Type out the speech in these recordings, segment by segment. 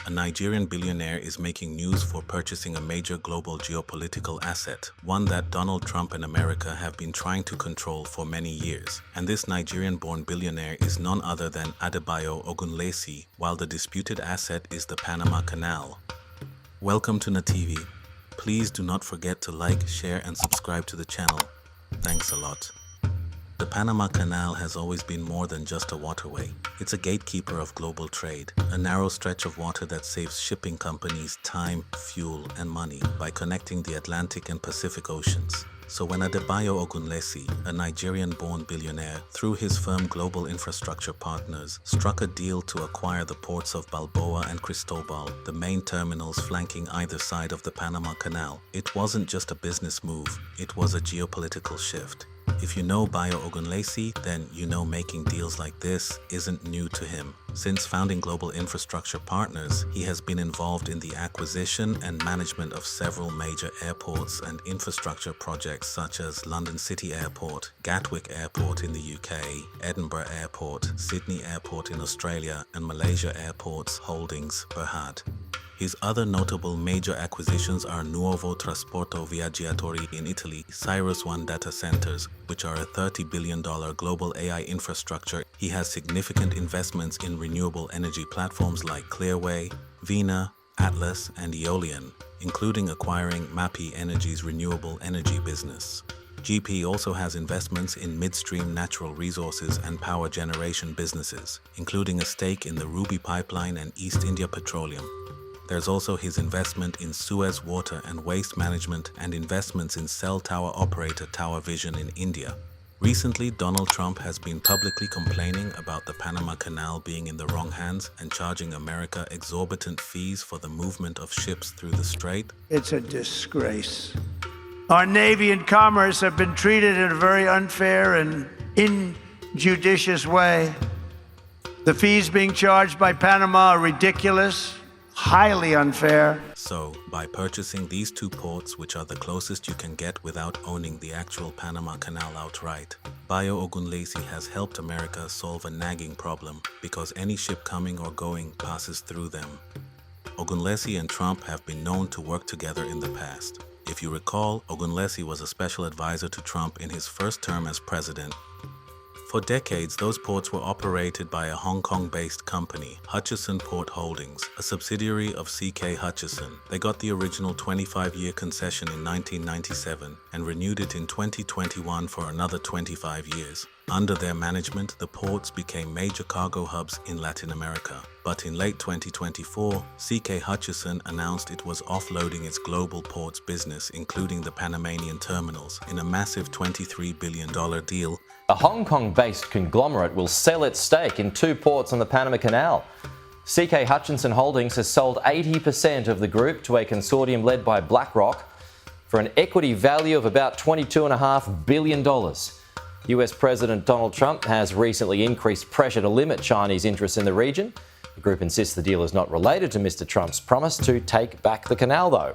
a Nigerian billionaire is making news for purchasing a major global geopolitical asset, one that Donald Trump and America have been trying to control for many years. And this Nigerian-born billionaire is none other than Adebayo Ogunlesi, while the disputed asset is the Panama Canal. Welcome to NaTV. Please do not forget to like, share, and subscribe to the channel. Thanks a lot. The Panama Canal has always been more than just a waterway. It's a gatekeeper of global trade, a narrow stretch of water that saves shipping companies time, fuel, and money by connecting the Atlantic and Pacific Oceans. So when Adebayo Ogunlesi, a Nigerian-born billionaire, through his firm Global Infrastructure Partners, struck a deal to acquire the ports of Balboa and Cristobal, the main terminals flanking either side of the Panama Canal, it wasn't just a business move, it was a geopolitical shift. If you know Bayo Ogunlesi, then you know making deals like this isn't new to him. Since founding Global Infrastructure Partners, he has been involved in the acquisition and management of several major airports and infrastructure projects such as London City Airport, Gatwick Airport in the UK, Edinburgh Airport, Sydney Airport in Australia, and Malaysia Airports Holdings Berhad. His other notable major acquisitions are Nuovo Trasporto Viaggiatori in Italy, Cyrus One Data Centers, which are a $30 billion global AI infrastructure. He has significant investments in renewable energy platforms like Clearway, Vina, Atlas, and Eolian, including acquiring Mapi Energy's renewable energy business. GP also has investments in midstream natural resources and power generation businesses, including a stake in the Ruby Pipeline and East India Petroleum. There's also his investment in Suez Water and Waste Management and investments in cell tower operator Tower Vision in India. Recently, Donald Trump has been publicly complaining about the Panama Canal being in the wrong hands and charging America exorbitant fees for the movement of ships through the strait. It's a disgrace. Our Navy and Commerce have been treated in a very unfair and injudicious way. The fees being charged by Panama are ridiculous. Highly unfair. So, by purchasing these two ports, which are the closest you can get without owning the actual Panama Canal outright, Bayo Ogunlesi has helped America solve a nagging problem because any ship coming or going passes through them. Ogunlesi and Trump have been known to work together in the past. If you recall, Ogunlesi was a special advisor to Trump in his first term as president. For decades, those ports were operated by a Hong Kong-based company, Hutchison Port Holdings, a subsidiary of C.K. Hutchison. They got the original 25-year concession in 1997 and renewed it in 2021 for another 25 years. Under their management, the ports became major cargo hubs in Latin America. But in late 2024, C.K. Hutchison announced it was offloading its global ports business, including the Panamanian terminals, in a massive $23 billion deal. A Hong Kong-based conglomerate will sell its stake in two ports on the Panama Canal. CK Hutchison Holdings has sold 80% of the group to a consortium led by BlackRock for an equity value of about $22.5 billion. US President Donald Trump has recently increased pressure to limit Chinese interests in the region. The group insists the deal is not related to Mr. Trump's promise to take back the canal, though.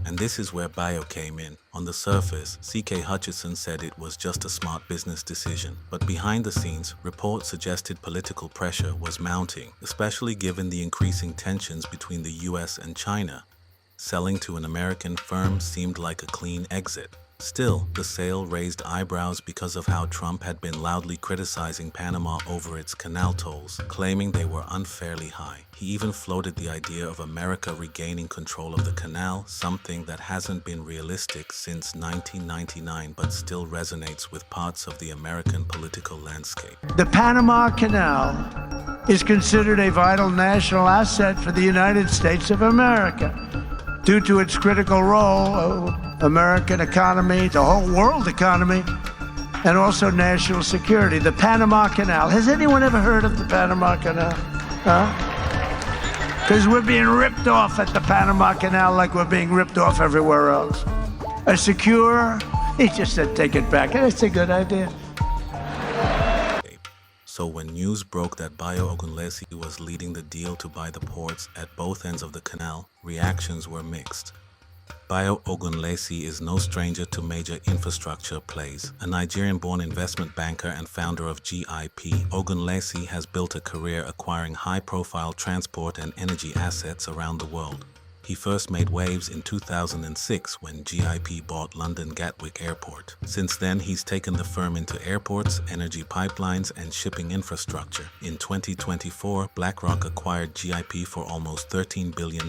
And this is where Bayo came in. On the surface, C.K. Hutchison said it was just a smart business decision. But behind the scenes, reports suggested political pressure was mounting, especially given the increasing tensions between the US and China. Selling to an American firm seemed like a clean exit. Still, the sale raised eyebrows because of how Trump had been loudly criticizing Panama over its canal tolls, claiming they were unfairly high. He even floated the idea of America regaining control of the canal, something that hasn't been realistic since 1999 but still resonates with parts of the American political landscape. The Panama Canal is considered a vital national asset for the United States of America due to its critical role American economy, the whole world economy, and also national security. The Panama Canal. Has anyone ever heard of the Panama Canal? Huh? Because we're being ripped off at the Panama Canal like we're being ripped off everywhere else. A secure, he just said take it back. That's a good idea. So when news broke that Bayo Ogunlesi was leading the deal to buy the ports at both ends of the canal, reactions were mixed. Adebayo Ogunlesi is no stranger to major infrastructure plays. A Nigerian-born investment banker and founder of GIP, Ogunlesi has built a career acquiring high-profile transport and energy assets around the world. He first made waves in 2006 when GIP bought London Gatwick Airport. Since then, he's taken the firm into airports, energy pipelines, and shipping infrastructure. In 2024, BlackRock acquired GIP for almost $13 billion,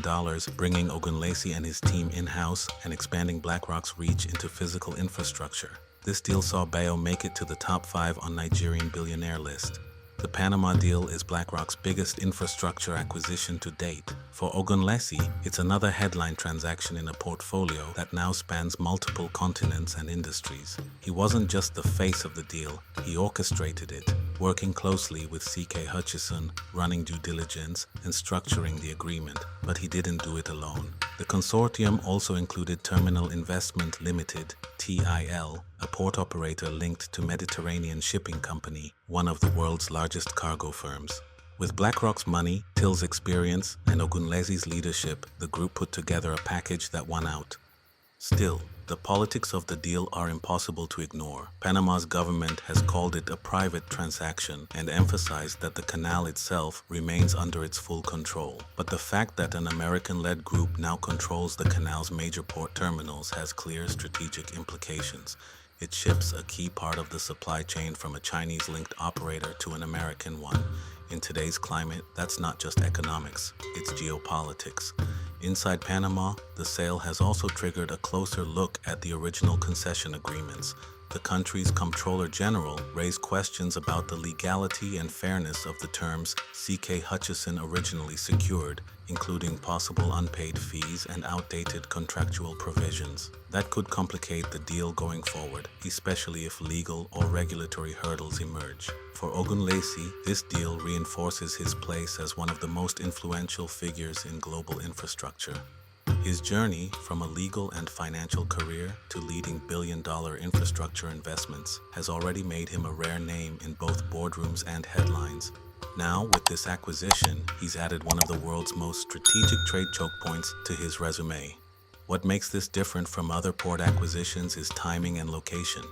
bringing Ogunlesi and his team in-house and expanding BlackRock's reach into physical infrastructure. This deal saw Bayo make it to the top 5 on Nigerian Billionaire list. The Panama deal is BlackRock's biggest infrastructure acquisition to date. For Ogunlesi, it's another headline transaction in a portfolio that now spans multiple continents and industries. He wasn't just the face of the deal, he orchestrated it, working closely with C.K. Hutchison, running due diligence, and structuring the agreement. But he didn't do it alone. The consortium also included Terminal Investment Limited, TIL, a port operator linked to Mediterranean Shipping Company, one of the world's largest cargo firms. With BlackRock's money, TIL's experience, and Ogunlesi's leadership, the group put together a package that won out. Still, the politics of the deal are impossible to ignore. Panama's government has called it a private transaction and emphasized that the canal itself remains under its full control. But the fact that an American-led group now controls the canal's major port terminals has clear strategic implications. It shifts a key part of the supply chain from a Chinese-linked operator to an American one. In today's climate, that's not just economics, it's geopolitics. Inside Panama, the sale has also triggered a closer look at the original concession agreements. The country's Comptroller General raised questions about the legality and fairness of the terms C.K. Hutchison originally secured, including possible unpaid fees and outdated contractual provisions. That could complicate the deal going forward, especially if legal or regulatory hurdles emerge. For Ogunlesi, this deal reinforces his place as one of the most influential figures in global infrastructure. His journey from a legal and financial career to leading billion-dollar infrastructure investments has already made him a rare name in both boardrooms and headlines. Now, with this acquisition, he's added one of the world's most strategic trade choke points to his resume. What makes this different from other port acquisitions is timing and location.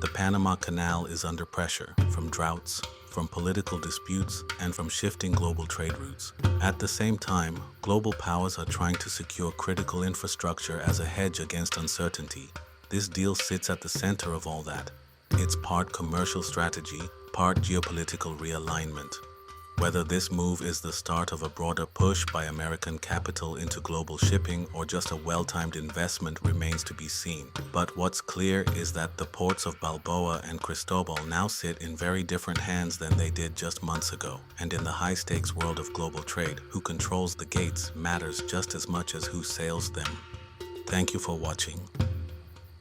The Panama Canal is under pressure from droughts, from political disputes, and from shifting global trade routes. At the same time, global powers are trying to secure critical infrastructure as a hedge against uncertainty. This deal sits at the center of all that. It's part commercial strategy, part geopolitical realignment. Whether this move is the start of a broader push by American capital into global shipping or just a well-timed investment remains to be seen. But what's clear is that the ports of Balboa and Cristobal now sit in very different hands than they did just months ago. And in the high-stakes world of global trade, who controls the gates matters just as much as who sails them. Thank you for watching.